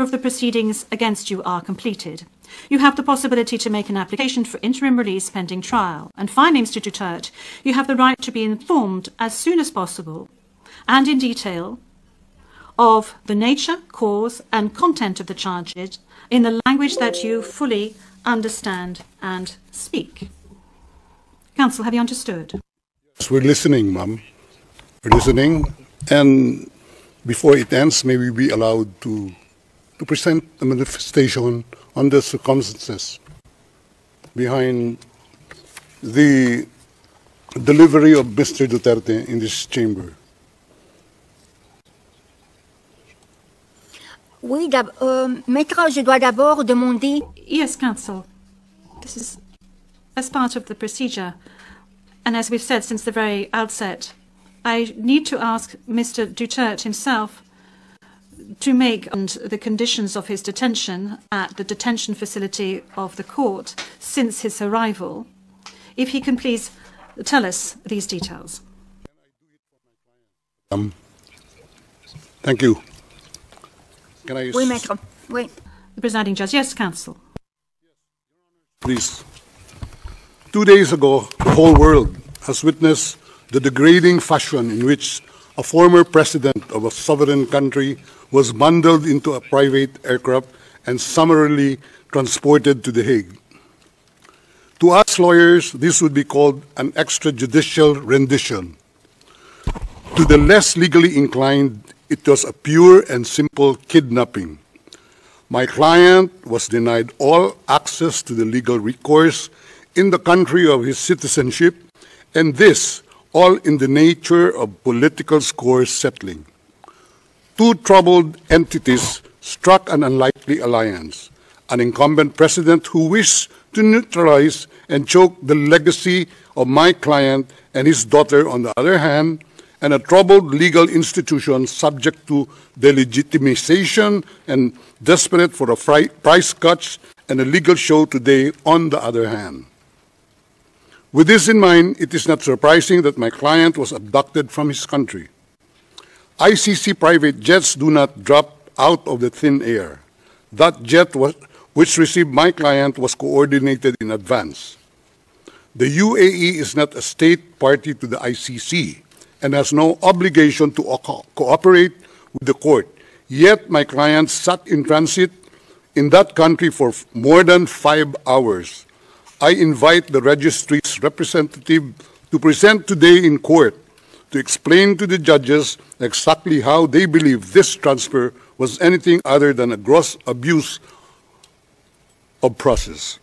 of the proceedings against you are completed. You have the possibility to make an application for interim release pending trial. And finally, Mr. Duterte, you have the right to be informed as soon as possible and in detail of the nature, cause and content of the charges in the language that you fully understand and speak. Counsel, have you understood? Yes, we're listening, ma'am. We're listening. And before it ends, may we be allowed to present a manifestation on the circumstances behind the delivery of Mr. Duterte in this chamber. Oui, Maître, je dois d'abord demander... Yes, counsel. This is as part of the procedure. And as we've said since the very outset, I need to ask Mr. Duterte himself to make the conditions of his detention at the detention facility of the court since his arrival. If he can please tell us these details. Thank you. Can I... Oui, Maître. Oui. The presiding judge. Yes, counsel. Please. 2 days ago, the whole world has witnessed the degrading fashion in which a former president of a sovereign country was bundled into a private aircraft and summarily transported to The Hague. To us lawyers, this would be called an extrajudicial rendition. To the less legally inclined, it was a pure and simple kidnapping. My client was denied all access to the legal recourse in the country of his citizenship, and this all in the nature of political scores settling. Two troubled entities struck an unlikely alliance, an incumbent president who wished to neutralize and choke the legacy of my client and his daughter on the other hand, and a troubled legal institution subject to delegitimization and desperate for a price cuts and a legal show today on the other hand. With this in mind, it is not surprising that my client was abducted from his country. ICC private jets do not drop out of the thin air. That jet which received my client was coordinated in advance. The UAE is not a state party to the ICC and has no obligation to cooperate with the court. Yet my client sat in transit in that country for more than 5 hours. I invite the registry's representative to present today in court to explain to the judges exactly how they believe this transfer was anything other than a gross abuse of process.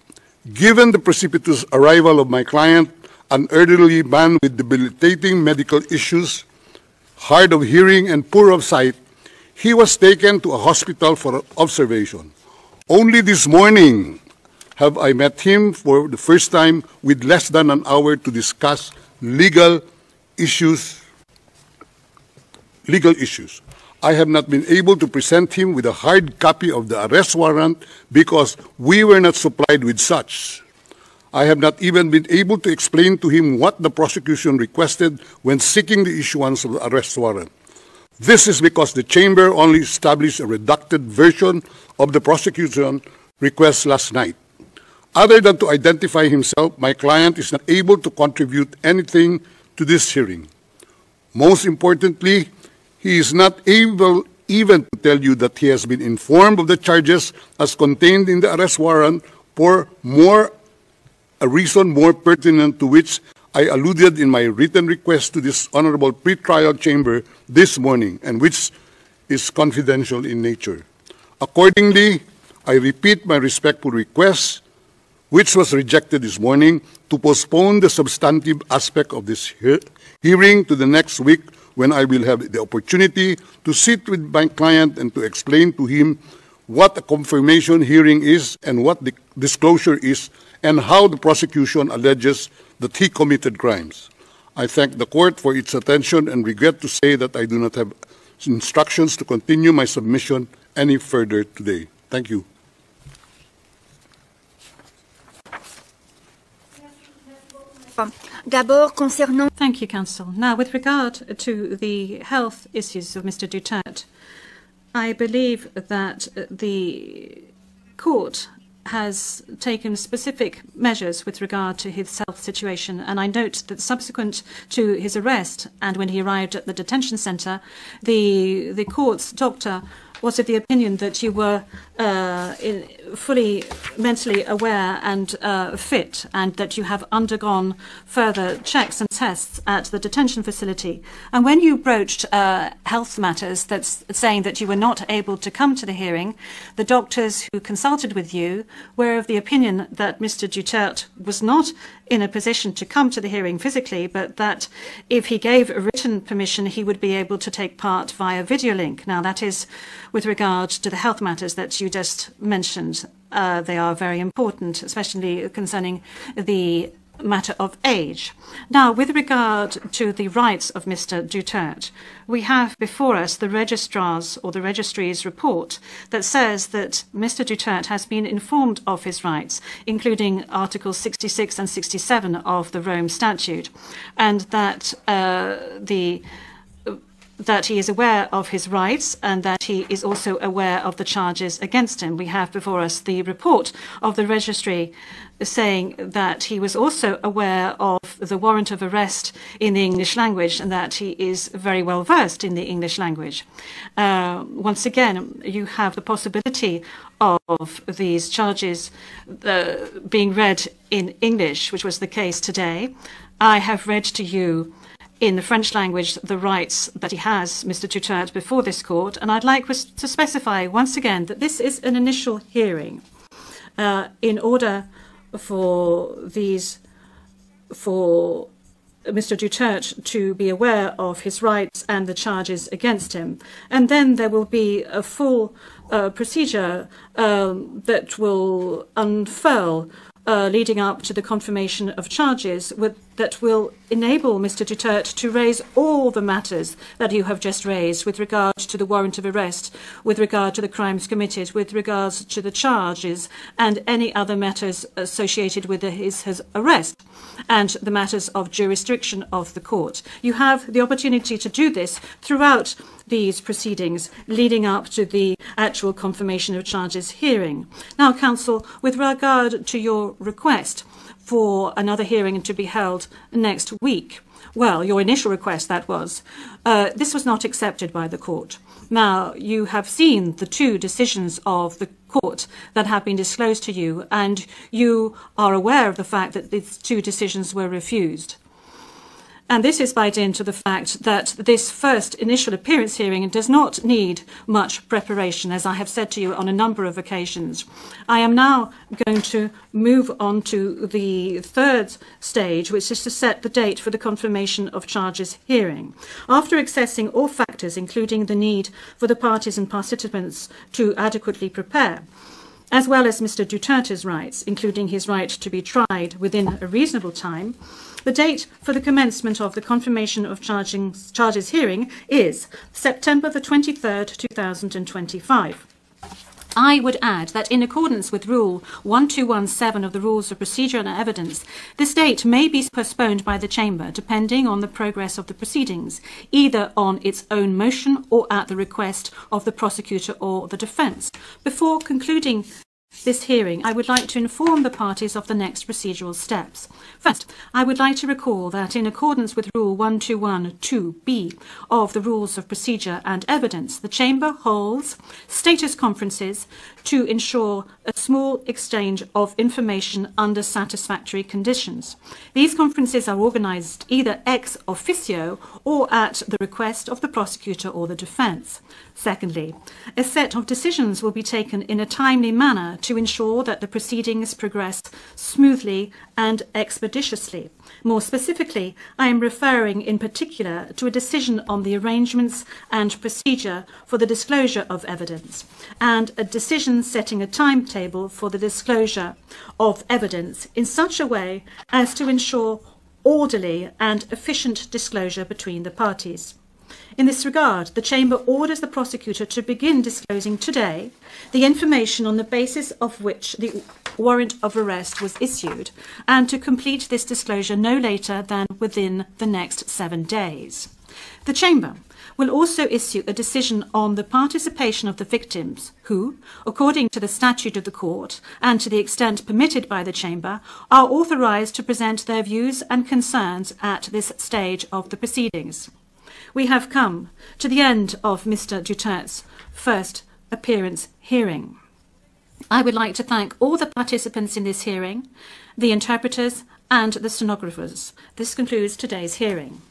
Given the precipitous arrival of my client, an elderly man with debilitating medical issues, hard of hearing and poor of sight, he was taken to a hospital for observation. Only this morning have I met him for the first time with less than an hour to discuss legal issues. I have not been able to present him with a hard copy of the arrest warrant because we were not supplied with such. I have not even been able to explain to him what the prosecution requested when seeking the issuance of the arrest warrant. This is because the chamber only established a redacted version of the prosecution request last night. Other than to identify himself, my client is not able to contribute anything to this hearing. Most importantly, he is not able even to tell you that he has been informed of the charges as contained in the arrest warrant for a reason more pertinent to which I alluded in my written request to this honorable pre-trial chamber this morning, and which is confidential in nature. Accordingly, I repeat my respectful request, which was rejected this morning, to postpone the substantive aspect of this hearing to the next week, when I will have the opportunity to sit with my client and to explain to him what a confirmation hearing is and what the disclosure is and how the prosecution alleges that he committed crimes. I thank the court for its attention and regret to say that I do not have instructions to continue my submission any further today. Thank you. Thank you, counsel. Now, with regard to the health issues of Mr. Duterte, I believe that the court has taken specific measures with regard to his health situation, and I note that subsequent to his arrest and when he arrived at the detention centre, the court's doctor was of the opinion that you were fully mentally aware and fit, and that you have undergone further checks and tests at the detention facility. And when you broached health matters, that's saying that you were not able to come to the hearing, the doctors who consulted with you were of the opinion that Mr. Duterte was not in a position to come to the hearing physically, but that if he gave a written permission, he would be able to take part via video link. Now, that is with regard to the health matters that you just mentioned. They are very important, especially concerning the matter of age. Now, with regard to the rights of Mr. Duterte, we have before us the registrar's or the registry's report that says that Mr. Duterte has been informed of his rights, including Articles 66 and 67 of the Rome Statute, and that that he is aware of his rights and that he is also aware of the charges against him. We have before us the report of the registry saying that he was also aware of the warrant of arrest in the English language and that he is very well versed in the English language. Once again, you have the possibility of these charges being read in English, which was the case today. I have read to you in the French language the rights that he has, Mr. Duterte, before this court, and I'd like to specify once again that this is an initial hearing in order for Mr. Duterte to be aware of his rights and the charges against him. And then there will be a full procedure that will unfurl leading up to the confirmation of charges that will enable Mr. Duterte to raise all the matters that you have just raised with regard to the warrant of arrest, with regard to the crimes committed, with regards to the charges and any other matters associated with his arrest and the matters of jurisdiction of the court. You have the opportunity to do this throughout these proceedings leading up to the actual confirmation of charges hearing. Now, counsel, with regard to your request for another hearing to be held next week, well, your initial request, that was, this was not accepted by the court. Now, you have seen the two decisions of the court that have been disclosed to you, and you are aware of the fact that these two decisions were refused. And this is by dint of the fact that this first initial appearance hearing does not need much preparation, as I have said to you on a number of occasions. I am now going to move on to the third stage, which is to set the date for the confirmation of charges hearing. After assessing all factors, including the need for the parties and participants to adequately prepare, as well as Mr. Duterte's rights, including his right to be tried within a reasonable time, the date for the commencement of the confirmation of charges hearing is September the 23rd, 2025. I would add that in accordance with Rule 1217 of the Rules of Procedure and Evidence, this date may be postponed by the Chamber depending on the progress of the proceedings, either on its own motion or at the request of the prosecutor or the defence. Before concluding this hearing, I would like to inform the parties of the next procedural steps. First, I would like to recall that in accordance with Rule 1212B of the Rules of Procedure and Evidence, the Chamber holds status conferences to ensure a small exchange of information under satisfactory conditions. These conferences are organised either ex officio or at the request of the prosecutor or the defence. Secondly, a set of decisions will be taken in a timely manner to ensure that the proceedings progress smoothly and expeditiously. More specifically, I am referring in particular to a decision on the arrangements and procedure for the disclosure of evidence, and a decision setting a timetable for the disclosure of evidence in such a way as to ensure orderly and efficient disclosure between the parties. In this regard, the Chamber orders the prosecutor to begin disclosing today the information on the basis of which the warrant of arrest was issued, and to complete this disclosure no later than within the next 7 days. The Chamber will also issue a decision on the participation of the victims who, according to the statute of the court and to the extent permitted by the Chamber, are authorised to present their views and concerns at this stage of the proceedings. We have come to the end of Mr. Duterte's first appearance hearing. I would like to thank all the participants in this hearing, the interpreters and the stenographers. This concludes today's hearing.